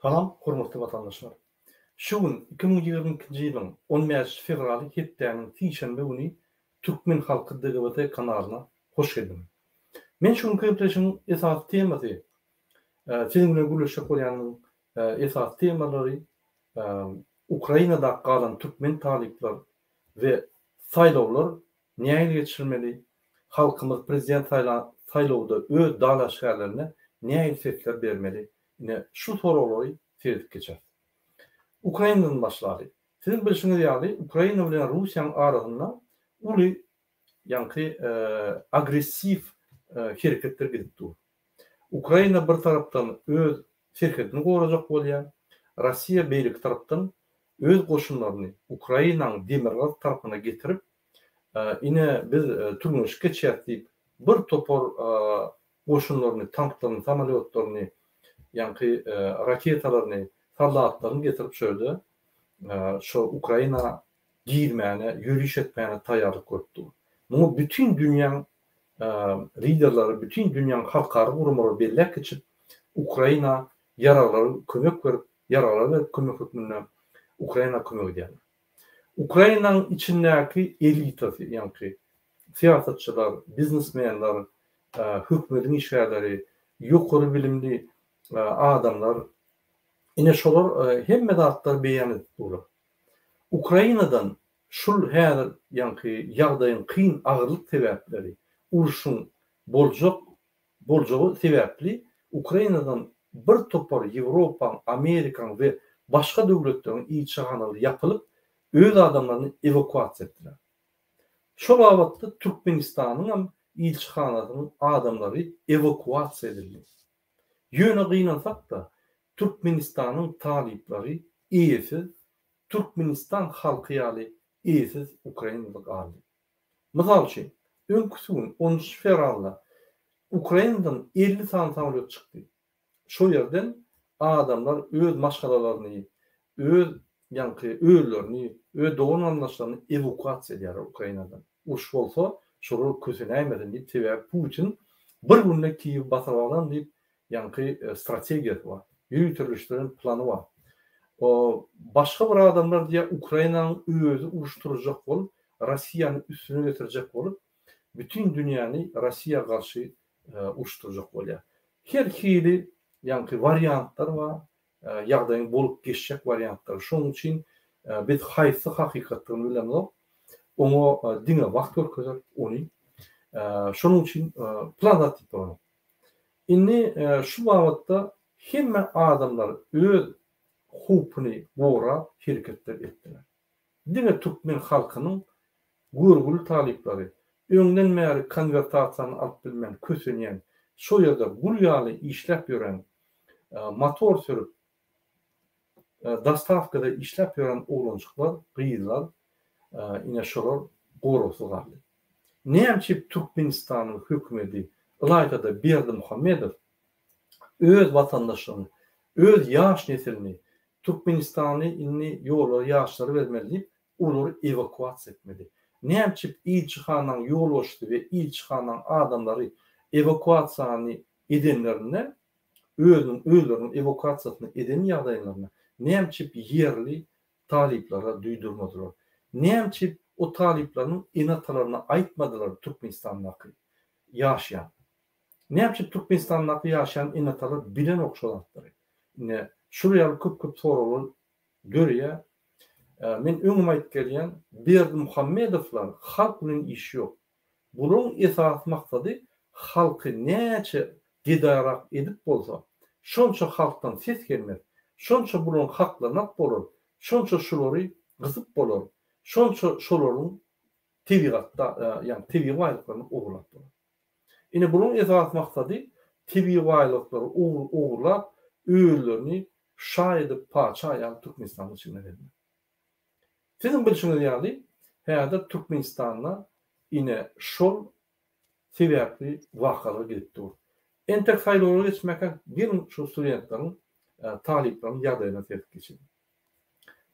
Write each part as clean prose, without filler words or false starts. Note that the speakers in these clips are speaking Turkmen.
Salam, hormatly vatandaşlar. Şu gün 2022-nji ýylyň 15 fevraly hepdeniň Tiýşembe güni Türkmen halky DGBT kanalyna hoş geldiniz. Men şu köpleşiň esas temasy siziň bilen gürleşik bolýanyň esas temalary Ukrainada galan türkmen talipler we saýlawlar näme geçirmeli? Halkymyz prezident saýlawda öz dalaşgarlaryna näme sesler bermeli? Ine şu sorulary serip geçer. Ukraina'dan başlary. Siziň bilşiňiz ýaly Ukraina bilen Russiýanyň arasynda uly agressiv hereketler gidip dur. Ukraina bir tarapdan öz şirketini gorajak bolýar. Rossiýa beýlik tarapdan öz goşunlaryny Ukrainanyň demirgaz tarapyna getirip ine biz turmuş geçýär diýip bir topar goşunlaryny, tanklaryny, samolyotlaryny, raketalaryny, sallatlaryny getirip şöyle şu Ukraina girmäne, ýürüş etmäne taýýarlyk görüpdi. Bunu bütün dünýäň liderleri, bütün dünýäň halkary gurumary bellek geçip Ukraina yaralary kömek berip, yaralary kömek etmenden Ukraina kömek edýär. Ukrainanyň içindäki elitasy, siýasatçylar, biznesmenler, hökümetiň işgärleri, ýokary bilimli adamlar, ine şolar hemme zatlar beýan etdiler. Ukrainadan şul häzir ýagdaýyň kyn agyrlyk sebäpleri, uruşyň boljagy sebäpli Ukrainadan bir topar Ýewropa, Amerika we başga döwletleriň ilçihanalary ýapylyp, öz adamlaryny evakuasiýa etdiler. Şol wagtda Türkmenistanyň hem ilçihanasynyň adamlary evakuasiýa edildi. Ýöne gynansak da Türkmenistanyň talipleri iyesiz, Türkmenistan halky ýaly iyesiz Ukrainada galdy. Mysal üçin, öňküsi gün 13 fevralda Ukrainadan 50 san samolyot çykdy. Şo ýerden adamlar öz maşgalalaryny, öz öýlerini, öz doğan anlaşlaryny evakuasiýa edýär Ukrainadan. Uş bolsa, şolar kösenäýmeden diýip sebäp Putin bir günde Kiýew basyp alan diýip strategiýasy bar. Ýürütülüşleriň plany bar. Başga bir adamlar diýär Ukrainanyň özü uruşturjak bolup, Rossiýanyň üstüne getirjek bolup, bütün dünýäni Rossiýa garşy uruşturjak bolýar. Her hili variantlar bar, ýagdaýyň bolup geçjek variantlar. Şonuň üçin biz haýsy hakykatlygyny bilemok, oňa diňe wagt görkezip ony. Şonuň üçin plan atyp. Inni şu wagtda hemme adamlar öz hupyny bora hereketler etdiler. Diňe Türkmen halkynyň gurgul talipleri, öňden märi konvertasiýany alyp bilmän, kösenýän, şo ýerde gul ýaly işläp ýören, motor sürüp, dastavkada işläp ýören oglançyklar, gyýylar, ine şolar gorosy galdy. Näçe Türkmenistanyň hökümeti Ilayda Berdimuhammedow öz vatandaşlaryny, öz ýaş nesilini Türkmenistany inni ýola ýaşlary bermeli diýip olary evakuasiýa etmeli. Näçe ilçihanaň ýolbaşçy we ilçihanaň adamlary evakuasiýany edenlerine özüniň öýlerini evakuasiýasyny eden ýagdaýlaryna näçe ýerli taliplara duýdurmadylar. Näçe o taliplaryň enatalaryna aýtmadylar Türkmenistandaky ýaşaýan. Näçe Türkmenistandaky ýaşaýan enatalar bilen okşalatdyr. Ne şuraya köp sorular görýär. Men öňüme aýtyp gelýän Berdimuhammedowlar halk bilen işi ýok. Bunyň esas maksady halky näçe gedarak edip bolsa, şonça halkdan ses gelmez. Şonça bunyň haklaryna bolar. Şonça şolary gyzyp bolar. Şonça şolaryň tebigatda, tebi waýlyklaryny ogurlap bolar. Ine bunyň esas maksady tebi waýlyklary ogurlap, öýlerini şa edip paça ýa Türkmenistanyň içine bermek. Siziň bilşiňiz ýaly, häzir Türkmenistanda ine şol sebäpli wakalar gidip dur. Entek saýlawlara geçmekden birin şu studentlaryň, taliplaryň ýagdaýyna serip geçip.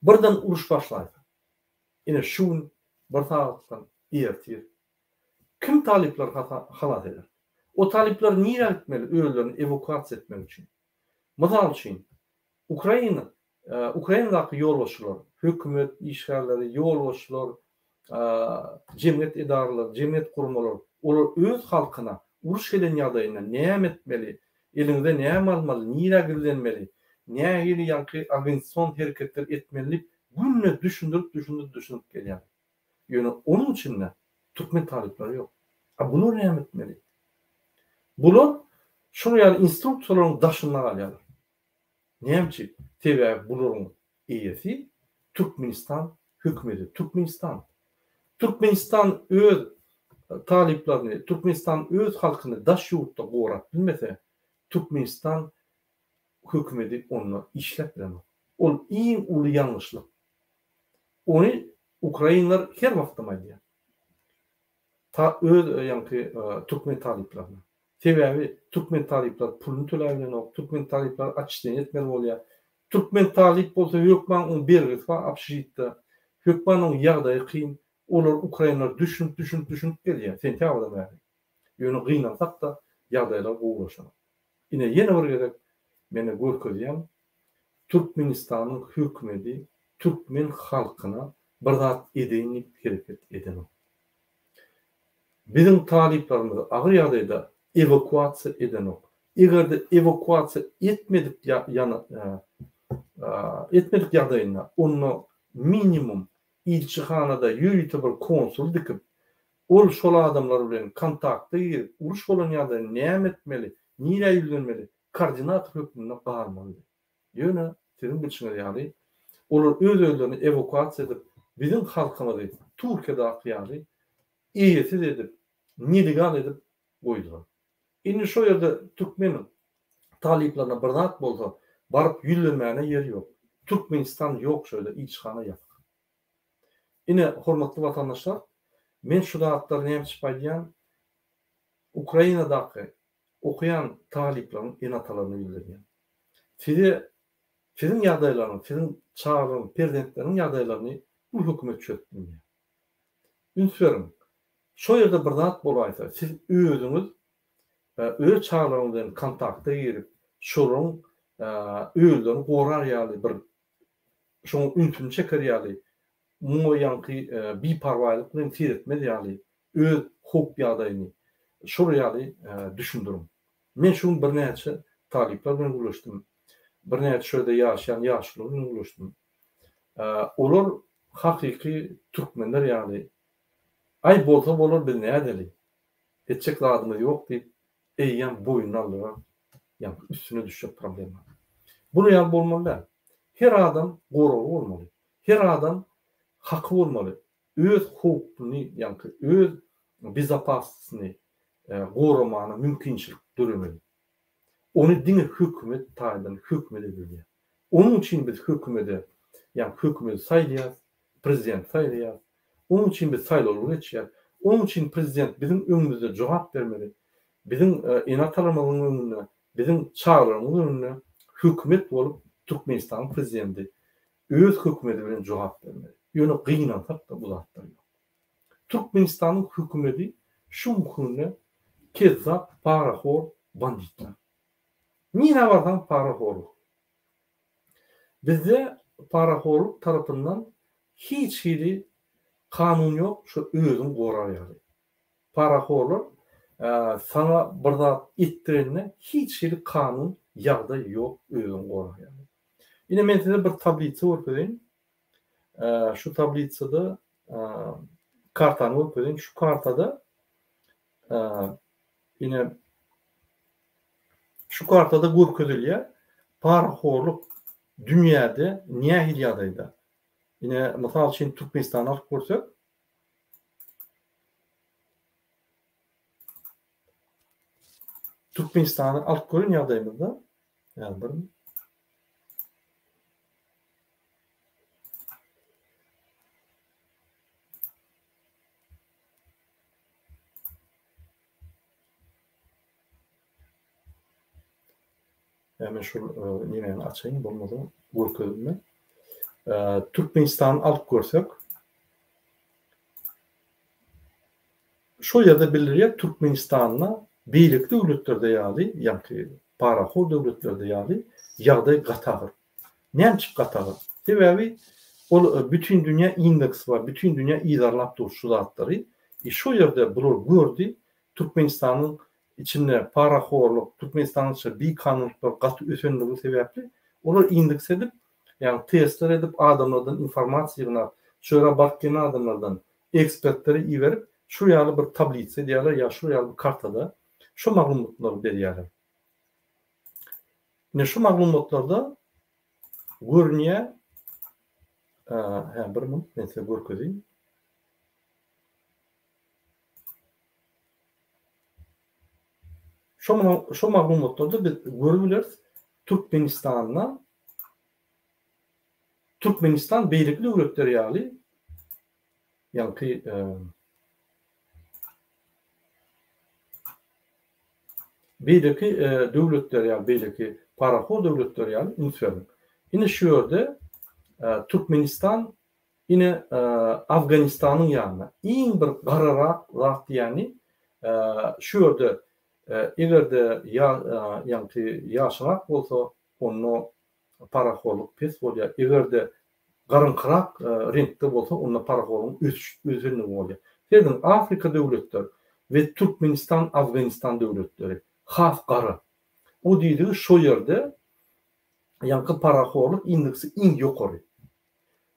Birden uruş başlaýdy. Ine şu bir saatdan ertir. Kim talipler halat eder? O talipler niye etmeli? Öýlerini evakuasiýa etmek üçin. Mysal üçin, Ukrainadaki yolbaşçılar, hükümet işgalleri, yolbaşçılar, cemiyet idaralary, cemiyet kurumları, olar öz halkyna uruş gelen ýagdaýynda näme etmeli, elinde näme almaly, nire girlenmeli, näme ýanky agensiýon hereketler etmeli, günne düşündürip gelýär. Ýöne onun üçin Türkmen talipleri ýok. Bular näme etmeli? Bular şunu ýaly instruktorlaryň daşyna alýar. Näçe tebe bularyň eýesi Türkmenistan hökümeti. Türkmenistan öz taliplerini, Türkmenistan öz halkyny daş ýurtda gorat bilmese, Türkmenistan hökümeti onu işlep bilemez. Ol iň uly ýalňyşlyk. Onu Ukrainler her wagt demaýar. Öz Türkmen taliplerini. Sebebi Türkmen talipler pulunu töläýärler, Türkmen talipler açyşdan etmeli bolýar. Türkmen talip bolsa hökman onu bergis we apşytda. Hökman onu ýagdaýy kyn, olar Ukrainler düşünüp gelýär. Sen täwada bäri. Ýöne gynansak da ýagdaýlar gowlaşar. Ine ýene bir gerek meni görkezýän Türkmenistanyň hökümeti Türkmen halkyna bir zat edenlik hereket eden. Bizim taliplerimiz agyr ýagdaýda evakuasiýa eden ok. Egerde evakuasiýa etmedik etmedik ýagdaýynda onu minimum ilçihanada ýürütip bir konsul dikip ol şol adamlar bilen kontaktda girip uruş bolan ýagdaýda näme etmeli, nire ýüzlenmeli, koordinat hökmüne garmaly. Ýöne sizin bilşiňiz ýaly olar öz-özlerini evakuasiýa edip bizim halkymyzy Türkiýede ýaly eýesiz edip, nelegal edip goýdular. Indi şo ýerde Türkmen taliplerine bir zat bolsa baryp ýüzlenmäne ýeri ýok. Türkmenistan ýok şöyle ilçihana ýak. Ine hormatly watandaşlar, men şu zatlar näme diýýän? Ukrainadaky okuyan taliplerin enatalaryny bildirýän. Sizin ýagdaýlaryň, sizin çağrın, prezidentleriň ýagdaýlaryny bu hökümet çökdürýär. Ünsürim, şo ýerde bir zat bolaýsa, siz özüňiz öz çağrılaryň kontaktda girip, şolaryň özlerini gorar ýaly bir şoň ünsüni çeker ýaly, mu ýanky biparwaýlyk bilen seyretmez ýaly, öz hok ýagdaýyny şol ýaly düşündirim. Men şunu bir näçe talipler bilen görüşdüm. Bir näçe şöyle ýaşaýan ýaşlylar bilen görüşdüm. Olar hakyky türkmenler ýaly ay bolsa bolar biz nädeli? Etçek zadymyz ýok diýip eýýän boýuna alýar. Ýani üstüne düşýär problem. Bunu ýa bolmaly. Her adam goraw bolmaly. Her adam hakly bolmaly. Öz hukukyny, ýani öz bizapaslygyny goramany mümkinçilik dölemeli. Onu diňe hökümet taýdan hökmet edilýär. Onun üçin biz hökümete, ýani hökümet saýlýar, prezident saýlýar. Onun üçin biz saýlawlar geçýär. Onun üçin prezident bizim öňümizde jogap bermeli. Bizim enatalarymyzyň öňünde, bizim çağrılarymyzyň öňünde hökümet bolup Türkmenistanyň prezidenti öz hökümeti bilen jogap bermeli. Ýöne gynansak da bu zatlar ýok. Türkmenistanyň hökümeti şu mukune kezzap, paraxor, banditler. Nine bardan paraxorluk. Bizde paraxorluk tarapyndan hiç hili kanun ýok, şu özüň gorar ýaly. Paraxorlar sana bir zat etdirende hiç hili kanun ýagdaý ýok, özüň gorar ýaly. Ine men size bir tabliça görkezýän. Şu tabliçada kartany görkezýän. Şu kartada ine şu kartada görkezilýär paraxorluk dünýäde nähil ýagdaýda. Ine mysal üçin Türkmenistany alyp görsek, Türkmenistany alyp görün ýagdaýymyzda, ýani bir hemen şu nimeni açayım, bolmasa görkezilme. Türkmenistany alyp görsek, şo ýerde bildirýär Türkmenistanyna beýlik döwletlerde ýaly, ýani paraxor döwletlerde ýaly ýagdaý gatagyr. Näçik gatagy? Sebebi ol bütün dünya indeksi var. Bütün dünya idarlap dur şu zatları. Şu yerde bular gördü. Türkmenistan'ın içinde paraxorluk, Türkmenistan'ın içinde bir kanunluklar katı ösenligi sebepli olar indeks edip yani testler edip adamlardan informasiýalar, şöyle bakýan adamlardan ekspertlere iýerip şu ýaly bir tablice diýerler ya şu ýaly bir kartada şu maglumatlary berýärler. Ne şu maglumatlarda görnýär bir minut men size görkezeyim. Şu maglumatlarda biz görübiliriz Türkmenistan beýlikli döwletleri ýaly ýa-ni beýleki döwletleri ýa-ni beýleki paraxor döwletleri ýaly ünsüň. Ine şu ýerde Türkmenistan ine Afganistanyň ýanyna iň bir gararak zat ýani şu ýerde egerde ýa-ni ýaşarak bolsa onu paraxorluk pes bolýar. Egerde garynkyrak renkde bolsa onu paraxorlugyň özünligi bolýar. Dedim Afrika döwletleri we Türkmenistan, Afganistan döwletleri has gara. O diýdi şu ýerde ýa-ni paraxorluk indeksi iň ýokary.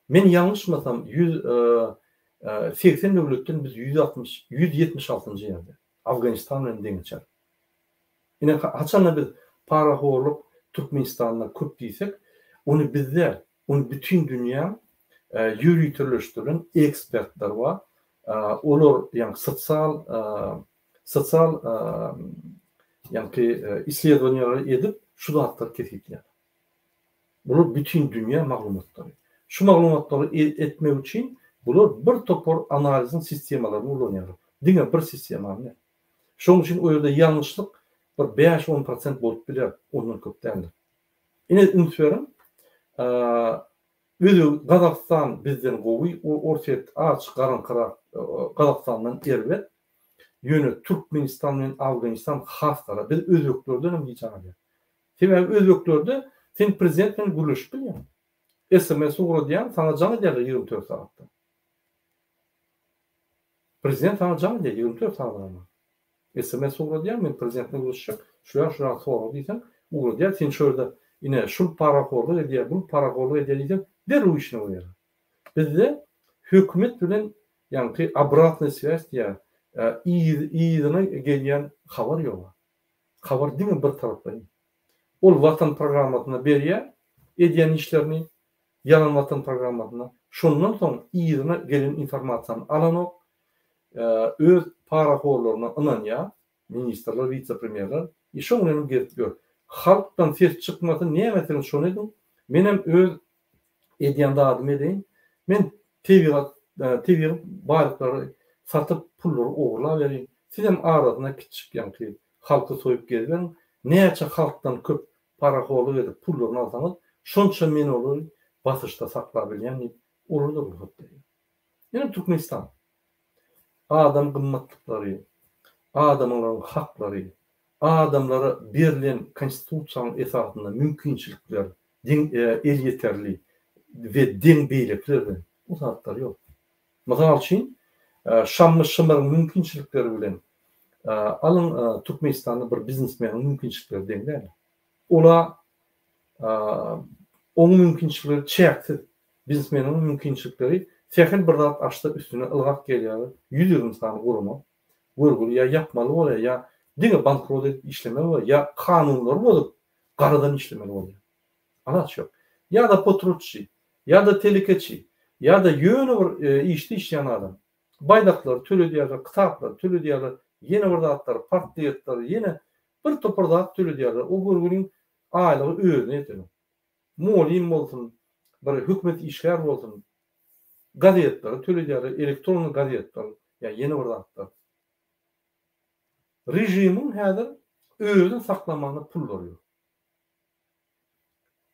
Men ýalňyşmasam 80 döwletden biz 176-njy ýerde. Afganistan bilen deňçer. Ine haçan biz paraxorluk Türkmenistan'da köp diýsek, onu bizler, onu bütün dünya ýürütürleşdiren ekspertler var. Olar ýa-ni sosial ýa-ni isledewaniýalar edip şu zatlar kesipler. Bular bütün dünya maglumatlary. Şu maglumatlary etmek üçin bular bir topar analizin sistemalaryny ullanýar. Diňe bir sistemany. Şoň üçin o ýerde ýalňyşlyk bir 5-10% bolup biler, ondan köp däl. Ine ünsüň özü Gazakistan bizden gowy, orset aç garynkyrak Gazakistandan erbet ýöne Türkmenistan bilen Afganistan haslara biz özöklerden hem geçýär. Sebäbi özöklerde sen prezident bilen görüşip bilýär. SMS ugradiýan sana jany derler 24 saatda. Prezident sana jany der 24 saatda. SMS ugradiýan men prezidentle görüşjek, şuýa soraw diýsen, ugradiýar sen şöyle ine şu paraxorluk edýär, bu paraxorluk edýär diýsen, derru işine goýar. Bizde hökümet bilen ýa-ni obratny связь diýär, ýygyna gelýän habar ýok. Habar diňe bir tarapdan. Ol watan programasyna berýär, edýän işlerini ýalan watan programasyna. Şondan soň ýygyna gelen informasiýany alanok, öz paraxorlaryna ynanýar, ministrler, vice-premierler, şoňa gelip gör. Halktan ses çykmasy näme şonu edin? Menem öz edýän adam edin. Men TV baýlyklary satyp pullary oglap berin. Sizem arasyna kiçik ýa-ni halky soýup gelýän, näçe halktan köp paraxorluk edip pullaryny alsaňyz, şonça men olur basyşda saklap bilýän, olur da bu. Ýene Türkmenistan adam gymmatlyklary, adamlaryň haklary, adamlara berilen konstitusiýanyň esasynda mümkinçilikler, el yeterli we deň beýlikleri bu zatlar ýok. Mysal üçin şammy mümkinçilikleri bilen alın Türkmenistanda bir biznesmeniň mümkinçilikleri deňler. Ola o mümkinçilikleri çäksiz. Biznesmeniň mümkinçilikleri sähen bir zat açda üstüne ılgak gelýär. 120 sany gurma. Görgül ya yapmaly bolýar ya diňe bankrot edip işlemeli bolýar ya kanunlar bolup garadan işlemeli bolýar. Alaç ýok. Ya da potrutçy, ya da telekeçi, ya da ýöne bir işde işleýän adam. Baydaklar töledýärler, kitaplar töledýärler, ýene bir zatlar, partiýetler, ýene bir topar zat töledýärler. O görgüliň aýlygy özüne ýeter. Molim bolsun, bir hökümet işler bolsun. Gazetler töledýärler, elektron gazetler, ýa ýene bir zatlar. Rejimiň häzir özüni saklamagyna pul berýär.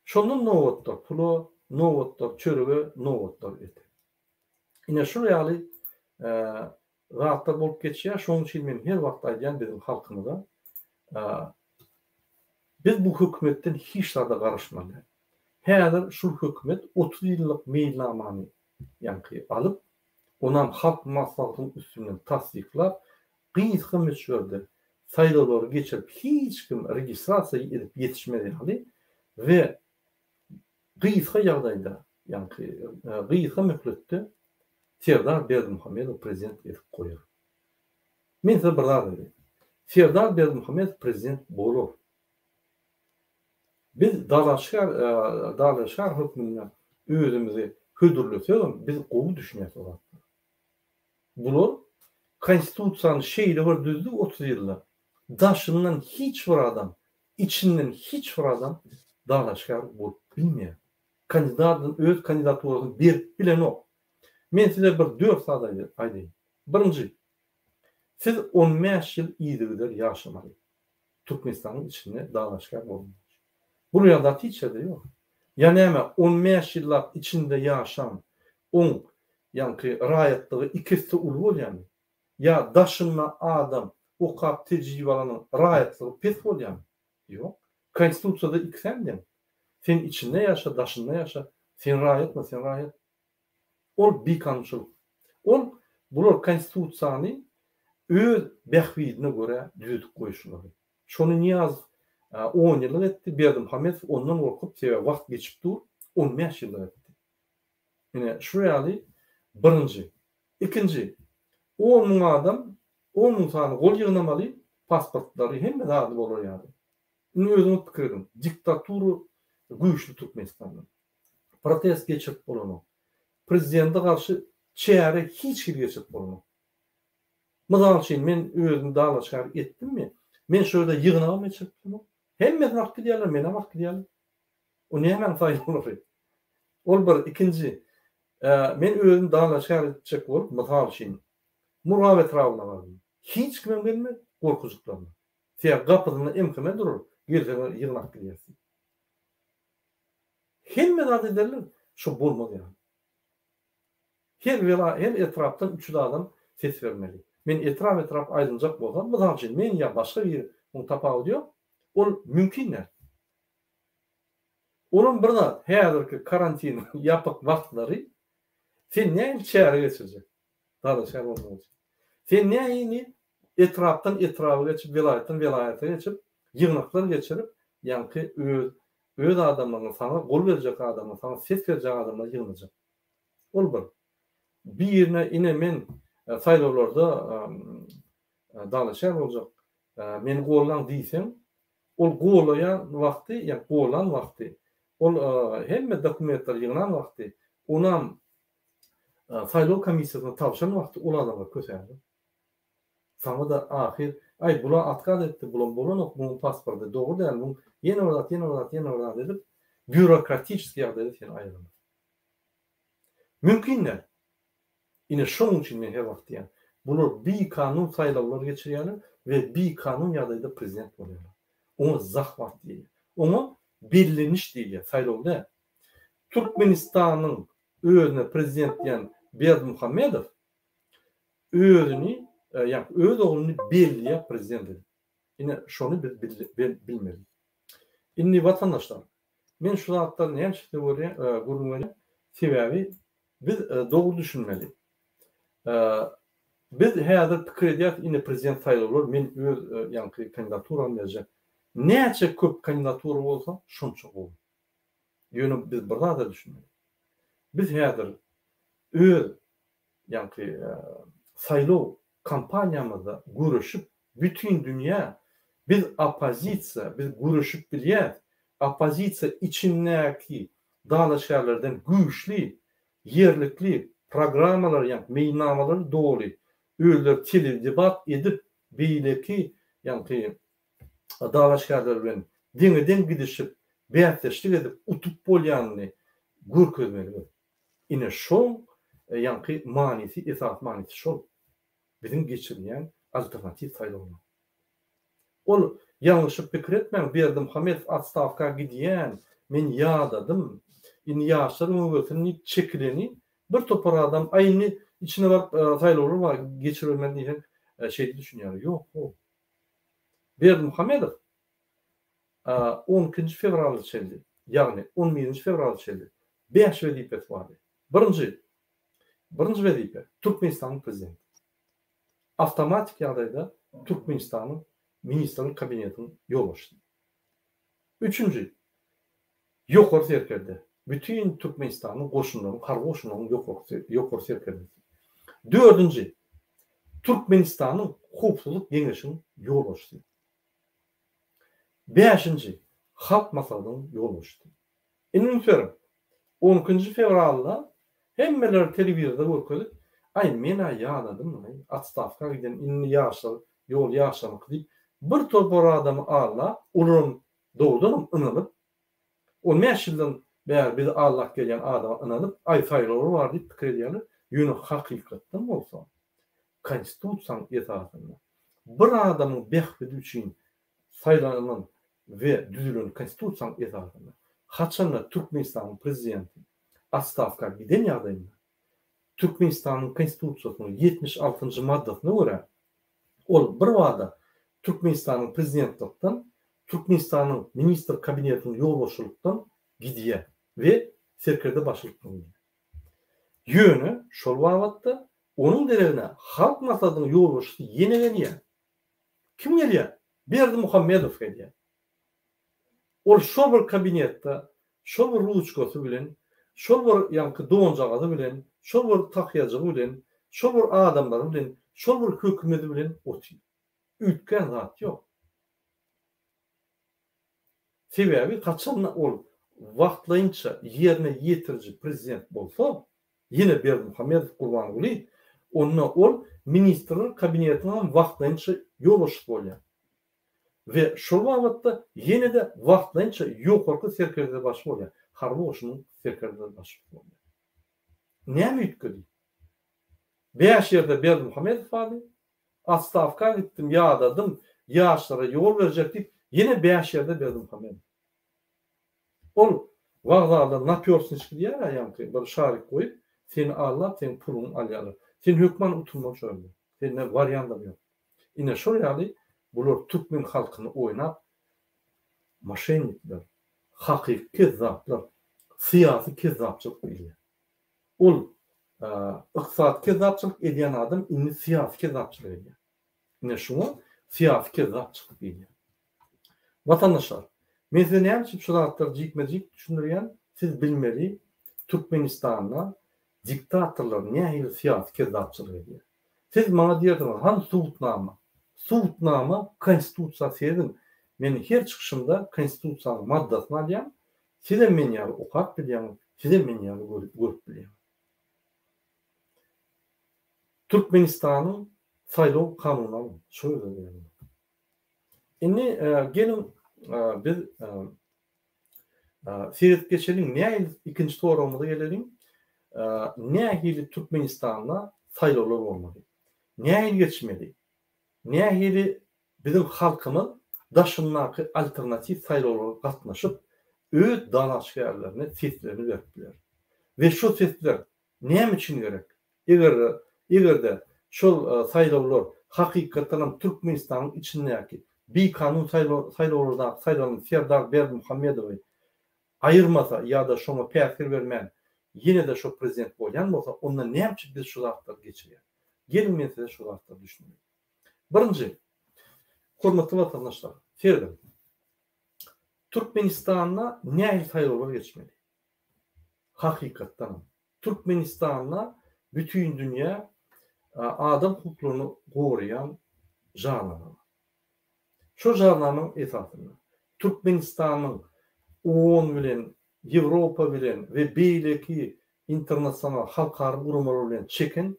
Şondan nowatlar, pulo, nowatlar, çörege, nowatlar etdi. Ine şu ýaly zatlar bolup geçýär. Şoň üçin men her wagt aýdýan bizim halkymyza biz bu hökümetden hiç zada garaşmaly. Häzir şu hökümet 30 ýyllyk meýilnamany ýanky alyp, onam halk maslahatynyň üstünden tasdiklap, gysga meşguldy. Saýlawlary geçirip hiç kim registrasiýa edip ýetişmedi hali we gysga ýagdaýda ýanky gysga möhletde Serdar Berdimuhammedow prezident edip goýar. Men size bir zat edeyim. Serdar Berdimuhammedow prezident bolar. Biz Dalaşar hökmünden özümüzi hödürlesek, biz gowy düşünýär bolar. Bular konstitusiýanyň şeýle bir düzdü 30 ýyllar. Daşından hiç bir adam, içinden hiç bir adam Dalaşar bolup bilmeýär. Kandidatın öz kandidaturasyny berip bilen ok. Men size bir 4 saat aýdaýyn. Birinji, siz 15 ýyl ýygydyr ýaşamaly. Türkmenistanyň içinde Dalaşar bolmaly. Bu ýa-da hiç de ýok. Ya näme 15 ýyllap içinde ýaşan, on ýanky raýatlygy ikisi ul bolýarmy? Ya daşynma adam okap tejribelanyň raýatlygy pes bolýarmy? Ýok. Konstitusiýada ikisem. Sen içinde ýaşa, daşynda ýaşa. Sen raýatmy, sen raýat. Ol bikançylyk. Ol bular konstitusiýany öz bähwidine göre düzütip goýuşlary. Şonu Niyaz 10 ýyl etdi, Berdimuhammedow ondan gorkup sebäbi wagt geçip dur, 15 ýyl etdi. Ine şu ýaly birinji. Ikinji, 10 000 adam, 10 000 sany gol ýygnamaly, pasportlary hemme zady bolar ýaly. Ine özüňiz pikiriň, diktaturu güýçlü Türkmenistanda. Protest geçirip bolany. Prezidente garşy çäre hiç kim geçirip bolany. Mysal üçin men özüm Dalaşar etdimmi? Men şöyle ýygnama geçiripdim. Hemme wagt gidýärler, mene wagt gidýärler. O näme faýdaly? Ol bir ikinji. Men özüm Dalaşar etjek bolup, mysal üçin Murawet rawna bardym. Hiç kim gelmedi, gorkuzuklarna. Sen gapyny emkime durur, gelseň ýygnap gidýärsin. Hemme zat ederler, şu bolmady ýa. Her etrapdan 3 adam ses vermeli. Men etrap aýdynjak bolsam, mysal üçin men ýa başga bir tapagy ýok. Ol mümkin. Onun bir zat häzirki karantin ýapyk wagtlary sen näme çäre geçirjek? Dalaşar bolmaly. Sen näme etrapdan etrapa geçip, vilayatdan geçip, ýygnaklar geçirip, ýanky öz adamlaryň sana gol berjek adamlar, sana ses berjek adamlar ýygnajak. Ol bir. Birine ine men saýlawlarda Dalaşar boljak. Men gollan diýsem, ol golayan wagty, ýa golan wagty, ol hemme dokumentler ýygnan wagty, onam saýlaw komissiýasyna tapşan wagty ol adamlar kösärdi. Sana da ahir, ay bula atkaz etdi, bulan bu pasportu doğru değil, bu yeni oradat edip, bürokratik ýagdaýda sen aýrylma. Mümkin. Ine şoň üçin men her wagt diýen, bular bir kanun saýlawlar geçirýärler we bir kanun ýagdaýda prezident bolýarlar. Onu zahvat diýär. Onu belirleniş diýär saýlawda. Türkmenistanyň özüne prezident diýen Berdimuhammedow özüni öz oğlunu belliye prezident edip. Yine şonu bilmeli. Inni vatandaşlar, men şu zatların hem çıktı gurulmalı sebebi biz doğru düşünmeli. Biz häzir pikir edýär, ine prezident saýlawlar, men öz ýanky kandidaturam berjek. Näçe köp kandidatura bolsa, şonça bol. Ýöne biz bir zat düşünmeli. Biz häzir öz ýanky saýlaw kampanyamızda görüşüp bütün dünya biz opozisiya, biz görüşüp bilýär. Opozisiya içindäki Dalaşarlardan güýçli, yerlikli programmalar, ýa meýnamalar dogry, öýler tele debat edip beýleki ýa Dalaşarlar bilen deňeden gidişip bätleşlik edip utup bolýanyny görkezmeli. Ine şol ýa manisi, esas manisi şol. Bizim geçirýän alternativ saýlawlar. Ol ýalňyşyp pikir etmeň, Berdimuhammedow atstavka gidýän, men ýadadym, indi ýaşlarym öwrüni çekileni bir topar adam aýyny içine baryp saýlawlar var geçirmeli diýen şeýdi düşünýär. Ýok. Berdimuhammedow 10 fevral çeldi. Yani 11 fevral çeli 5 vazifet vardı. Birinci vazife Türkmenistan'ın prezidenti. Avtomatik ýagdaýda Türkmenistan'ın ministrlik kabinetini yol açtı. Üçüncü, ýokary serkerde. Bütün Türkmenistan'ın goşunlaryny, harby goşunlaryny ýokary serkerde. Dördüncü, Türkmenistan'ın hukukçuluk geňeşini yol açtı. Beşinci, halk masalaryny yol açtı. Enüňferim 10 fevralda hemmeler telewizorda görkezip, ay mena ýagladym, atstavka giden inni ýaşlar, ýol ýaşlamak diýip bir topar adamy alla, ulun dowdum ynanyp, o meşilden bäri bir Allah gelýän adama ynanyp, ay saýlary bar diýip pikir edýärler. Ýöne hakykatdan bolsa, konstitusiýaň esasynda bir adamyň behbudi üçin saýlanan we düzülen konstitusiýaň esasynda haçanda Türkmenistan'ın prezidenti atstavka giden ýagdaýynda Türkmenistan'ın konstitusiýasynyň 76-njy maddasyna görä ol bir wada Türkmenistan'ın prezidentlikden Türkmenistan'ın ministr kabinetinin ýolbaşçylykdan gidýär we serkerde başlyk bolýar. Ýöne şol wagtda onun derejine halk masalasynyň ýolbaşçysy ýene gelýär. Kim gelýär? Berdimuhammedow gelýär. Ol şol bir kabinetde, şol bir ruçkasy bilen, şol bir ýanky donjagazy bilen, şol bir tahyýajy bilen, şol bir adamlar bilen, şol bir hökümeti bilen otyr. Ütken zat ýok. Sebebi kaçan ol wagtlaýynça ýerine ýetirji prezident bolsa, ýene Berdimuhammedow gurban boly, onda ol ministrler kabinetiniň wagtlaýynça ýolbaşçy bolýar. Ve şol wagtda ýene de wagtlaýynça ýokarky serkerde baş bolýar. Harby goşunyň serkerde baş bolýar. Näme ütkedi? Beş ýerde Berdimuhammedow bardy. Atstavka gitdim, ýagdadım, ýaşlara ýol berjek diýip ýene beş ýerde Berdimuhammedow. Ol wagtlarda napýorsynçy diýär ýanky bir şaryk goýup, seni Allah, sen puluny alýarlar. Sen hökman uturma çöldü. Senin variantlar ýok. Ine şol ýaly bular Türkmen halkyny oýnap, maşennikler, hakyky kezzaplar, syýasy kezzapçylyk bilýär. Ol ykdysat kezzapçylyk edýän adam indi syýasy kezzapçylyk edýär. Ine şuňa syýasy kezzapçylyk bilýär. Vatandaşlar, men size näme üçin şu zatlar jikme-jik düşündirýän, siz bilmeli, Türkmenistanda diktatorlar nähili syýasy kezzapçylyk edýär. Siz maňa diýerdiňiz, han Suwutnama konstitusiýa sedin. Men her çykyşymda konstitusiýaň maddasyny alýam. Size men ýaly okap bilýän, size men ýaly görüp bilýän. Türkmenistanyň saýlaw kanuny şöyle diýär. Indi gelin biz siret geçelim. Nähili ikinji soramyza gelelim. Nähili Türkmenistanda saýlawlar bolmady? Nähili geçmedi? Nähili bizim halkymyz daşynmaky alternativ saýlawlara gatnaşyp öz dalaşgärlerine seslerini beripdiler. Ve şu sesler näme üçin gerek? Egerde şol saýlawlar hakykatdan Türkmenistanyň içindäki bir kanun saýlawlarda saýlanan Serdar Berdimuhammedow ayırmasa ya da şoňa päsir bermän ýene de şo prezident bolýan bolsa, onda näme üçin biz şu zatlar geçirýär? Gelin men size şu zatlar düşünýär. Birinci, hormatly vatandaşlar, Ferdim, Türkmenistan'da nähili saýlawlar geçmeli? Hakykatdan. Türkmenistan'da bütün dünýä adam hukuklaryny gorayan jarnama. Şu jarnamanyň esasynda Türkmenistanyň OON bilen, Ýewropa bilen we beýleki internasional halkary gurumlar bilen çeken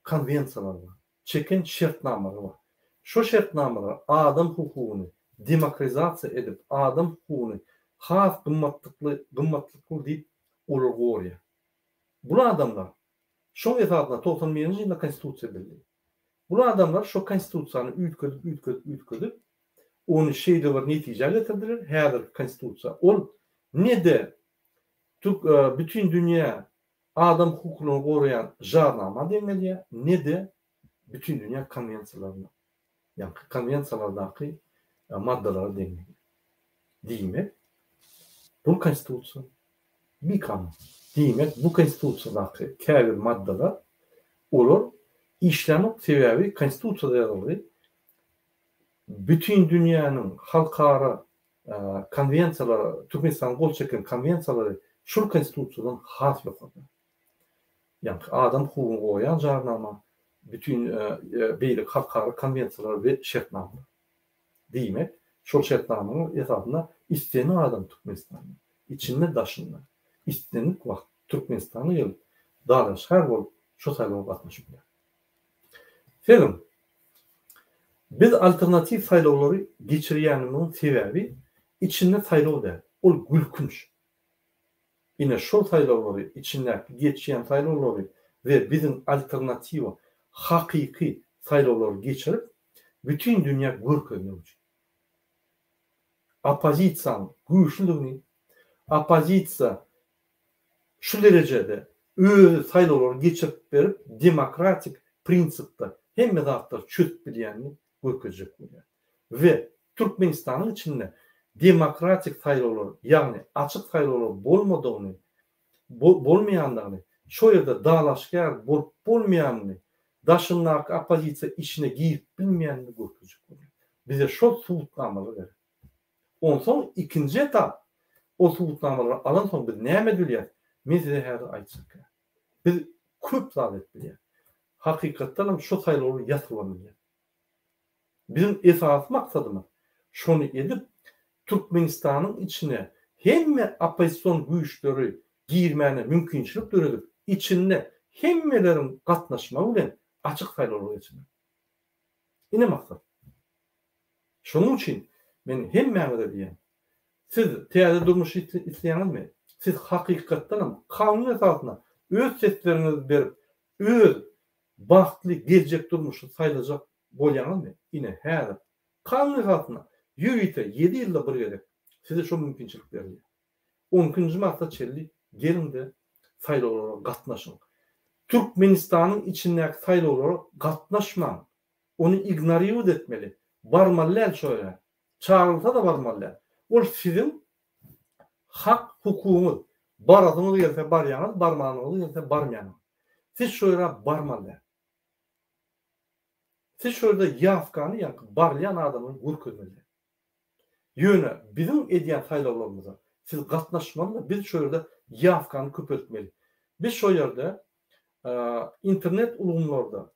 konwensiýalar bar. Çeken şertnamalar bar. Şu şertnamalar adam hukugyny demokratizasiýa edip, adam hukugyny has gymmatlykly diýip olar gorýar. Bu adamlar şo esasynda 91-nji ýylda konstitusiýa bildi. Bu adamlar şo konstitusiýany ütködüp onu şeýle bir netije getirdiler. Häzir konstitusiýa ol nede bütün dünýä adam hukuklaryny gorayan jarnama deňelýär, nede bütün dünýä konwensiýalaryna. Ýani konwensiýalardaky maddalara deňelýär. Diýmek. Bu konstitusiya bir kanun. Demek bu konstitusiyadaki käbir maddeler olur işlenip sebebi konstitusiyada yazılır. Bütün dünyanın halkara konvensiyaları, Türkmenistan kol çeken konvensiyaları şu konstitusiyadan has yokladı. Yani adam hukuku koyan jarnama, bütün beylik halkara konvensiyaları ve şartnamalar. Demek şu şartnamanın etrafında istenen adam Türkmenistan'ın içinde daşınma. İstenip vakt Türkmenistan'ı yıl dağılış her bol şu sayılı katmışım. Ferim, biz alternatif sayıları geçiriyanımın sebebi içinde sayılı der. O gülkünç. Yine şu sayıları içinde geçiyen sayıları ve bizim alternatif hakiki sayıları geçirip bütün dünya gülkünç. Opozisiyanın güçlülüğünü, opozisiya şu derecede sayıları geçirip verip demokratik prinsipte hem medatlar çözüp bilenini görkecek oluyor. Ve Türkmenistan'ın içinde demokratik sayıları yani açık sayıları bolmayanlarını şu yerde dağlaşkar bolmayanını daşınmak opozisiya işine giyip bilmeyenini görkecek oluyor. Bize şu sultanamalı verir. Ondan sonra ikinci etap o sultanamaları alan sonra biz ne medülüyor? Mezide her aytsak. Biz köp zat biliyor. Hakikaten şu sayıları yatırılmıyor. Bizim esas maksadımız şunu edip Türkmenistan'ın içine hem opozisyon güçleri girmene mümkünçülük döredip içinde hemmelerin katnaşma bilen açık sayıları geçirmek. Yine maksat. Şunun için ben hem mehmede diyeyim. Siz teyade durmuş isteyeniniz mi? Siz hakikaten kanun esasına öz seslerinizi verip öz bahtlı gelecek durmuşu sayılacak bolyanız mı? Yine her kanun esasına yürüyte 7 yılda bir gerek. Size şu mümkünçülük veriyor. 10. Mart'ta çelli gelin de sayılı olarak katnaşın. Türkmenistan'ın içindeki sayılı olarak katnaşman. Onu ignoriyor etmeli. Barmaller şöyle. Çağrılsa da barmaller. O sizin hak hukukunuz. Baradınız gelse baryanız, barmanınız gelse barmayanız. Siz şöyle barmaller. Siz şöyle yafkanı yankı barlayan adamın gürközmeli. Yöne bizim ediyen sayılarımıza siz katnaşmalı biz şöyle yafkanı köpürtmeli. Biz şu yerde internet ulumlarda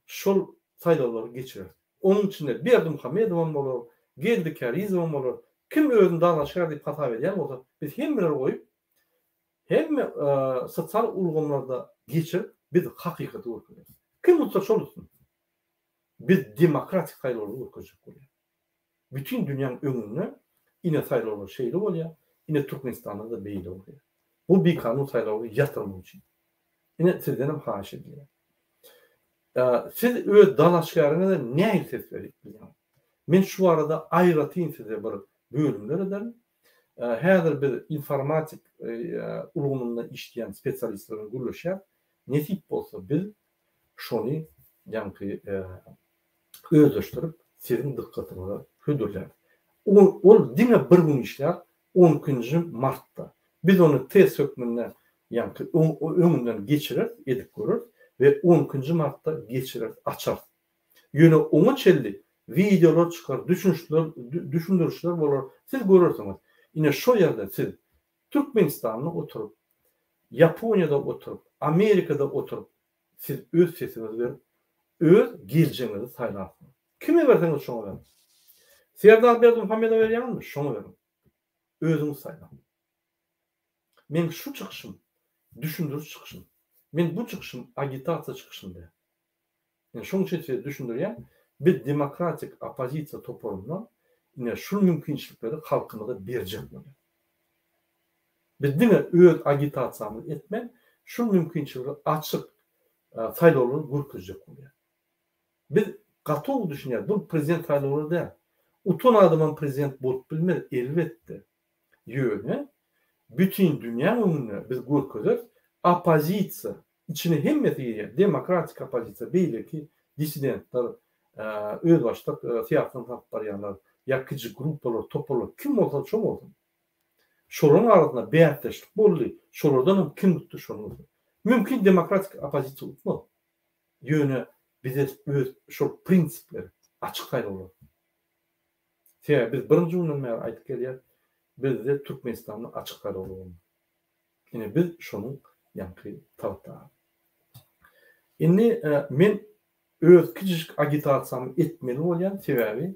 şu sayıları geçirir. Onun içinde bir adım Hamedov olur, geldi Karizov olur. Kim özünü dağlaşar deyip hata veren olsa biz hem birer koyup hem sosyal ulumlarda geçirip biz hakikati okuyoruz. Kim olsa şolusun. Biz demokratik sayıları okuyacak oluyor. Bütün dünyanın önüne yine sayıları şeyli oluyor. Yine Türkmenistan'da da beyli oluyor. Bu bir kanun sayıları yatırım için. Yine sizden haş ediyor. Siz öyle dalaşkarına da ne ses verip biliyorum. Ben şu arada ayratayım size bir bölümler ederim. Her bir informatik ulumunda işleyen spesyalistlerin gülüşer. Nesip olsa biz şunu yani özleştirip sizin dikkatinize hüdürler. O dine bir gün işler 10. Mart'ta. Biz onu test hükmünden yani önünden geçirir, edip görür ve 10. Mart'ta geçirir, açar. Yine ona çelli videolar çıkar, düşündürüşler olur. Siz görürsünüz. Yine şu yerde siz Türkmenistan'da oturup, Japonya'da oturup, Amerika'da oturup siz öz sesinizi verip, öz geleceğinizi saylarsınız. Kime verseniz şunu verin. Serdar Berdimuhamed'e veriyor mu? Şunu verin. Özünü saylan. Men şu çıkışım, düşündürüş çıkışım. Men bu çıkışım agitasiya çıkışım de. Yani şunun için size düşündürüyen bir demokratik opozisiya toplumundan yine şu mümkünçülükleri halkına da verecek. Biz yine öz agitasiyamızı etmen şu mümkünçülükleri açık sayıları görküzecek oluyor. Biz katı düşünüyoruz. Bu prezident sayıları değil. Uton adamın prezident bolup bilmez elbette. Yöne bütün dünya önüne biz görküzür. Opozisiya içine hemmeti giriyor. Demokratik opozisiya belli ki disidentler öz başta siyaseten taraftaryanlar yakıcı gruplar, topluluk kim olsa çok olsun. şolorun arasında beyatleşik bolly. Şolordan kim tuttu şonu? Mümkin demokratik opozisiya tutmaly. Ýöne bize öz şol prinsipleri açyk saýlaw. Biz birinji günden beri aýdyp gelýär. Bizde Türkmenistanyň açyk saýlaw. Ine biz şonuň ýanky tarapdary. Indi men öz kiçik agitasiýamy etmeli bolýan sebäbi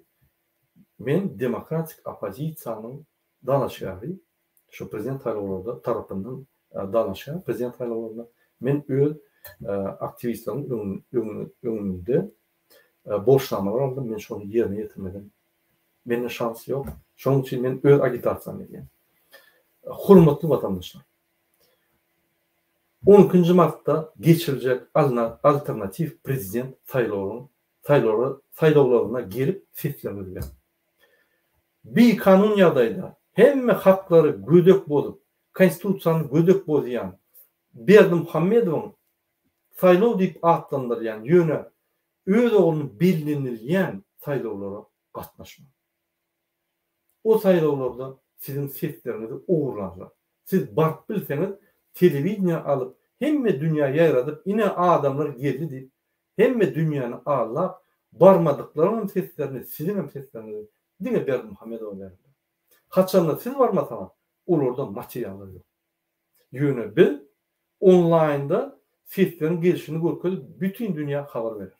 men demokratik opozisiýanyň dalaşýary, şu prezident saýlawlarynda tarapyndan dalaşýan prezident saýlawlarynda men öz aktivistleriň öňünde boşlamalar aldym. Men şonu ýerine ýetirmedim. Mende şans ýok. Şonuň üçin men öz agitasiýamy edýän. Hurmatly watandaşlar, 12 Mart'ta geçirilecek alternatif prezident saýlawlaryna gelip seçilebilýär. Bir kanun ýagdaýda hemme hakları gödök bolup, konstitusiýany gödök bolýan Berdimuhammedowyň saýlaw diýip atlandyrýan ýöne öz ogluny bellenilýän saýlawlara gatnaşmak. O saýlawlarda sizin seslerinizi ogurlarlar. Siz bark bilseňiz televiziýa alıp hemme dünýä ýaýradyp ine adamlar geldi diýip hemme dünýäni ağlap barmadyklaryň seslerini sizin seslerinizi diňe Berdimuhammedow berdi. Haçanda siz barmasaňyz olarda materialy ýok. Ýöne biz online'da seslerin gelişini görkezip bütün dünýä habar berer.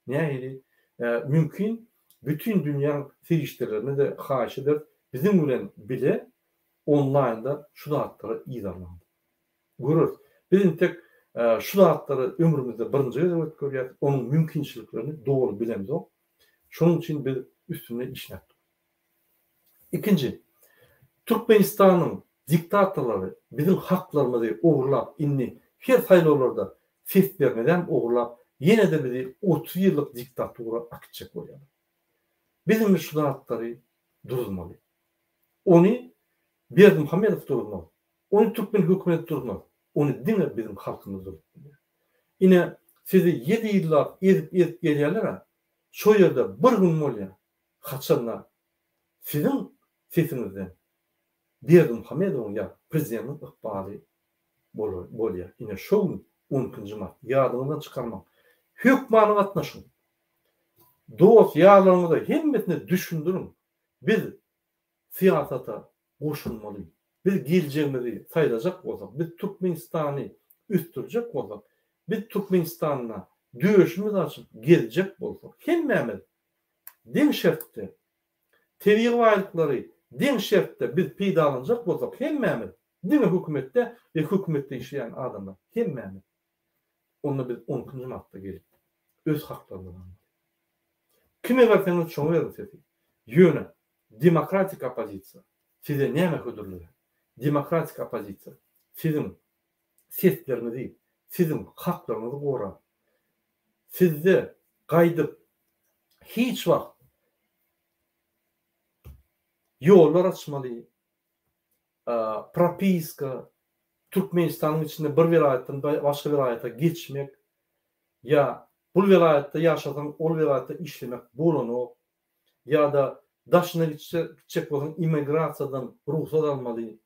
Nähili mümkin bütün dünýäň seyircilerini de haýyş eder. Bizim bilen bile online'da şu zatlara izahlandy. Görür. Bizim tek şu zatları ömrümizde birinji gezet görýär. Onun mümkinçiliklerini doğru bilemiz o. Şonuň üçin biz üstüne işletdik. İkinci, Türkmenistanyň diktatorlary bizim haklarymyzy ogurlap, inni her saýlawlarda ses bermeden ogurlap, ýene de bizi 30 ýyllyk diktatura akitjek bolýar. Bizim şu zatları durulmaly. Onu Berdimuhammedow durulmaly. Onu Türkmen hökümeti durulmaly. Onu diňe bizim halkymyz durulmaly. Ine sizi 7 ýyllar edip gelýärler, şo ýerde bir gün bolýar. Haçanlar sizin sesinizden Berdimuhammedowyň ýa prezidentin ykbaly bolýar. Ine şo gün 12 Mart ýadyňyzdan çykarmak. Hökmanyň gatnaşygy. Dost ýalarymyza hemmetini düşündirin. Biz siyasata goşulmaly. Biz geljegimizi saýlajak bolsak, biz Türkmenistany üstürjek bolsak, biz Türkmenistanyna döwüşimiz açyp geljek bolsak, hemmemiz deň şertde tebigy waýlyklary deň şertde biz peýdalanjak bolsak, hemmemiz deň hökümetde we hökümetde işleýän adamlar hemmemiz onu biz 12 Mart'ta gelip öz haklaryny kime berseňiz şoňa berýär. Ýöne demokratik opozisiýa size näme hödürler? Demokratik opozisiýa sizin seslerinizi, sizin haklaryňyzy gorar. Sizde gaýdyp hiç wagt ýollar açmaly, propiska, Türkmenistanyň içinde bir vilayetden başga vilayeta geçmek, ya bu vilayette yaşasan o vilayette işlemek bolano, ya da daşına gidecek bolsan immigrasiyadan ruhsat almaly,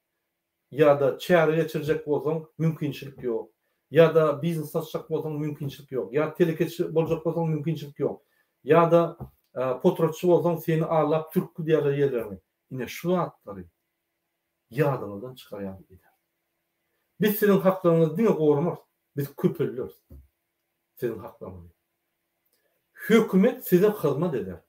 ya da çäre geçirecek bolsan mümkinçilik ýok, ya da biznes açacak bolsan mümkinçilik ýok, ya telekeçi boljak bolsan mümkinçilik ýok, ya da potroçy bolsan seni ağlap türkü diýerler ýerlerini. Ine şu atlary ýadyňyzdan çykarýan eder. Biz sizin haklaryňyzy diňe gorumak, biz köpeller. Sizin haklaryňyzy. Hökümet size hyzmat eder.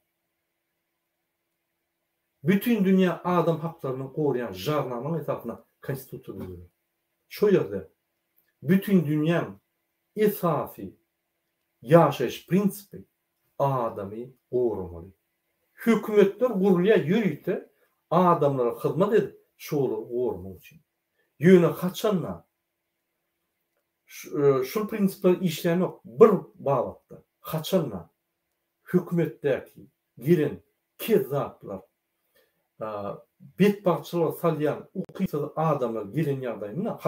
Bütün dünýä adam haklaryny goruyan jarnamyň esasyna konstitusiýa düzülür. Şo ýerde bütün dünýäň esasy ýaşaýyş prinsipi adamy gorumaly. Hökümetler gurulýa ýürüýte adamlara hyzmat edip şolu gorumak üçin. Ýöne haçanla şu prinsipler işlemek bir babatda haçanla hökümetdäki giren kezzaplar betbaçylar salýan ukypsy adamlar gelen ýagdaýynda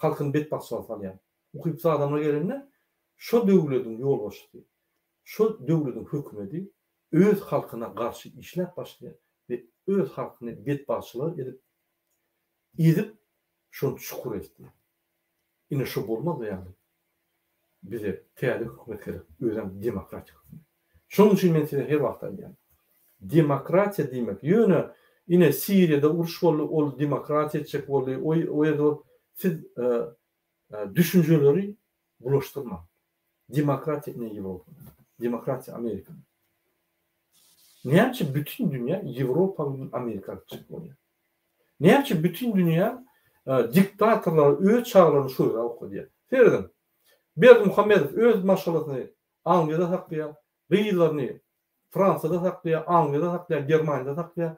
halkyny betbaçylar salýan ukypsy adamlar gelende şo döwletiň ýolbaşçysy, şo döwletiň hökümeti öz halkyna garşy işläp başlaýar we öz halkyny betbaçylar edip edip şonu çukur etdi. Ine şu bolmaz yani. Bize teali hükümet gerek. Özüm demokratik. Şonun için men size her wagt aýdýan. Demokratiya demek yöne ine Siriýada uruş boldy, ol demokratiya etjek boldy. O ýerde siz düşünjeleri bulaştırma. Demokratiya ne Ýewropa? Demokratiya Amerika. Näçe bütün dünya Ýewropa bilen Amerika etjek bolýar? Näçe bütün dünya diktatorlar öz çağlarını şoýra okudýar. Ferdim. Berdimuhammedow öz maşgalatyny Angliýada saklaýar, gyýlaryny Fransada saklaýar, Angliýada saklaýar, Germaniýada saklaýar.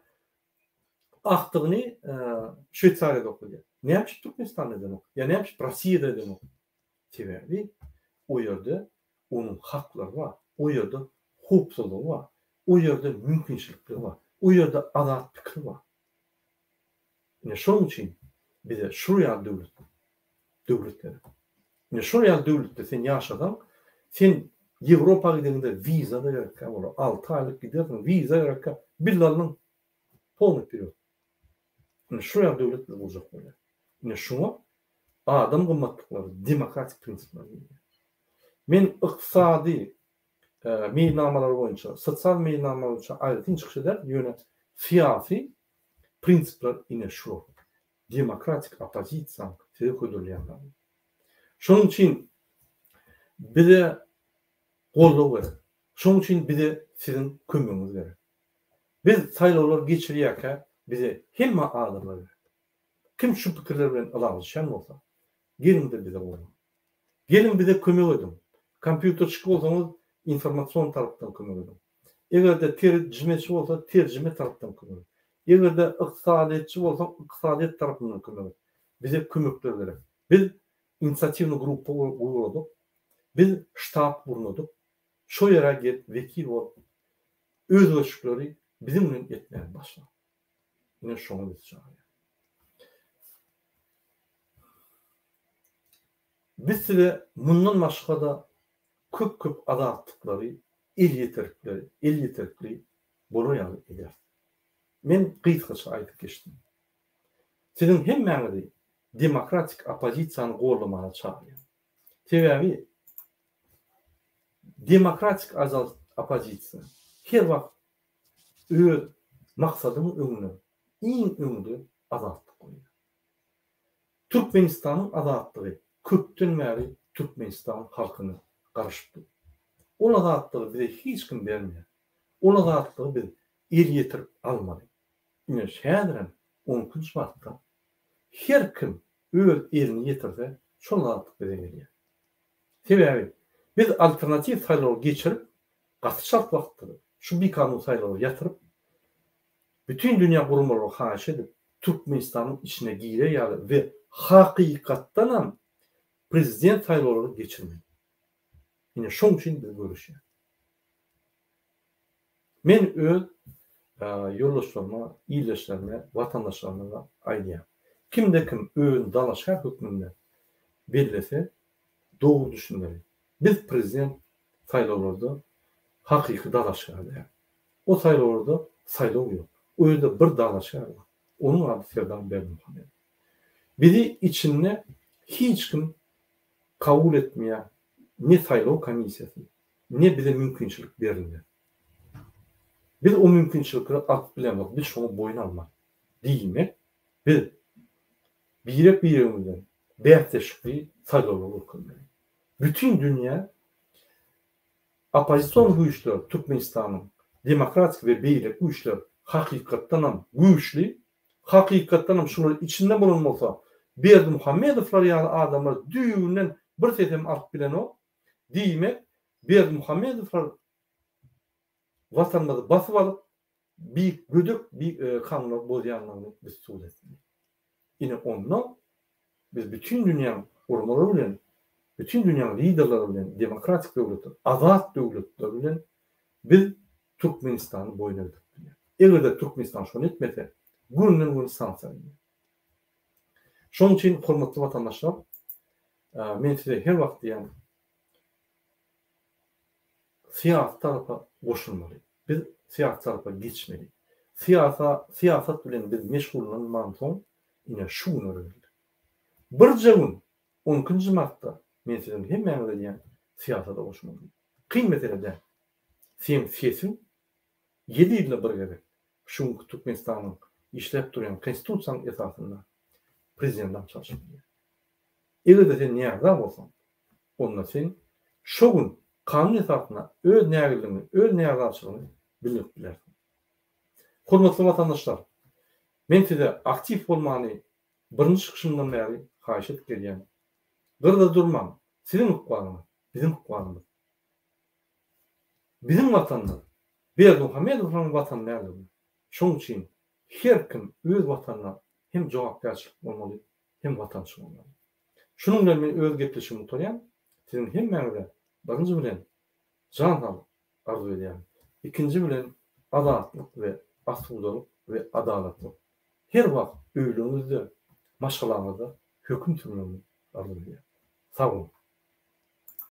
Aktygyny Şwetsariýada okudýar. Näçe Türkmenistanda edemok? Ýa-ni näçe Rossiýada edemok? Sebebi o ýerde onun haklary bar, o ýerde hukuklygy bar, o ýerde mümkinçilikleri bar, o ýerde azat pikir bar. Ine şonuň üçin bize şuraya döwletler. Ine şuraya döwletde sen ýaşadan, sen Ýewropa gidende viza da gerek bolar. 6 aýlyk gidersin, viza gerek. Billalyň polny period. Ine şuraya döwletler boljak bolar. Ine şoňa adam gymmatlyklary, demokratik prinsipler. Men ykdysady meýilnamalar boýunça, sosial meýilnamalar boýunça aýdyn çykyş eder, ýöne siýasy prinsipler ine şu. Demokratik opozisiýa teýip koýdurýanlar. Şonuň üçin bize gollaw gerek. Şonuň üçin bize sizin kömeginiz gerek. Biz saýlawlar geçirýärkä bize hemme adamlar gerek. Kim şu pikirler bilen alanyşan bolsa, gelin de bize bolun. Gelin bize kömek edin. Kompýuterçi bolsaňyz informasiýon tarapdan kömek edin. Egerde terjimeci bolsa, terjime tarapdan kömek edin. Egerde ykdysadyetçi bolsaň, ykdysadyet tarapyndan kömek edin. Bize kömekler gerek. Biz inisiatiwny gruppa guradyk. Biz ştab guradyk. Şo ýere gelip vekil bolup öz ölçükleri bizim bilen etmeye başladı. Ine şoňa biz çağırýar. Biz size mundan başga da köp azatlyklary, el ýeterlikleri bolýar eder. Men gysgaça aýdyp geçdim. Sizin hemmäňizi demokratik opozisiýany gollamaga çağırýar. Sebebi demokratik opozisiýa her wagt öz maksadyny öňüne, iň öňde azatlyk goýar. Türkmenistanyň azatlygy köpden bäri Türkmenistan halkyny garaşypdy. Ol azatlygy bize hiç kim bermeýär. Ol azatlygy biz el ýetirip almadyk. Ine şäherden 10-njy wagtda her kim öz elini ýetirse, şol azatlyk bize berýär. Sebebi biz alternativ saýlaw geçirip, gatyşak wagtda şu bir kanun saýlawy ýatyryp, bütün dünya gurumlary haýyş edip, Türkmenistanyň içine giýýär we hakykatdan ham prezident saýlawlary geçirmeli. Ine şoň üçin biz görüşýär. Men öz ýoldaşlaryma, ýyldaşlaryma, watandaşlaryma aýdýar. Kimde kim öz dalaşa hökmünde belirlese, doğru düşünmeli. Biz prezident saýlawlarda hakyky dalaşa eder. O saýlawlarda saýlaw ýok. O ýerde bir dalaşa bar. Onuň ady Serdar Berdimuhammedow. Bizi içinde hiç kim kabul etmeýär. Ne saýlaw komissiýasy, ne bize mümkinçilik berildi. Biz o mümkinçilikleri at bilen biz şonu boyun almak. Diýmek, biz birek-biregimizden bähteşikli saýlawlar okuduk. Bütün dünya opozisiýon güýçler Türkmenistanyň demokratik we beýlek güýçler hakykatdan ham güýçli, hakykatdan ham şular içinde bolanmasa Berdimuhammedowlar ýaly adamlar düýünden bir setem alyp bilen o diýmek Berdimuhammedowlar vatandaşy basyp alyp bir gödük bir kanlar bolýanlygyny biz söýledik. Ine ondan biz bütün dünýäň urumlary bilen, bütün dünýäň liderleri bilen, demokratik döwletler, azat döwletler bilen biz Türkmenistany boýuna götürdik. Egerde Türkmenistan şonu etmese, günden gün sansaýar. Şoň üçin hormatly watandaşlar, men size her wagt diýen, siyasat tarapa goşulmaly. Biz siyasat tarafa geçmeli. Siyasat bilen biz meşgullanmandan ine şu gün öğrenildi. Bir gün 12. Mart'ta men sizin hemmeňize diýen siyasata goşmalıyım. Kyn meselede sen sesin 7 ýylla bir gerek. Şu Türkmenistanyň işlep duran konstitusiýaň esasynda prezidentim çalışmaly. Egerde sen näzak bolsaň, onda sen şu gün kanun esasyna öz nägildigini, öz näzakçylygyny bilip bilersin. Hormatly vatandaşlar, men size aktif bolmany birinji çykyşymdan bäri haýyş edip gelýän. Gyrda durmam. Sizin hukuklarınız, bizim hukuklarımız. Bizim vatanlar, Berdimuhamedow'un vatanı näme? Şoň üçin her kim öz vatanına hem jogapkärçilik bolmaly, hem vatançy bolmaly. Şunun bilen men öz gepleşigimi utarýan, sizin hemmeňize birinji bilen jan sağlyk arzu edýän. İkinji bilen adatlyk we asyllyk we adalatlyk. Her wagt öýleňizde, maşgalaňyzda höküm sürmegini arzu edýän. Sağ olun.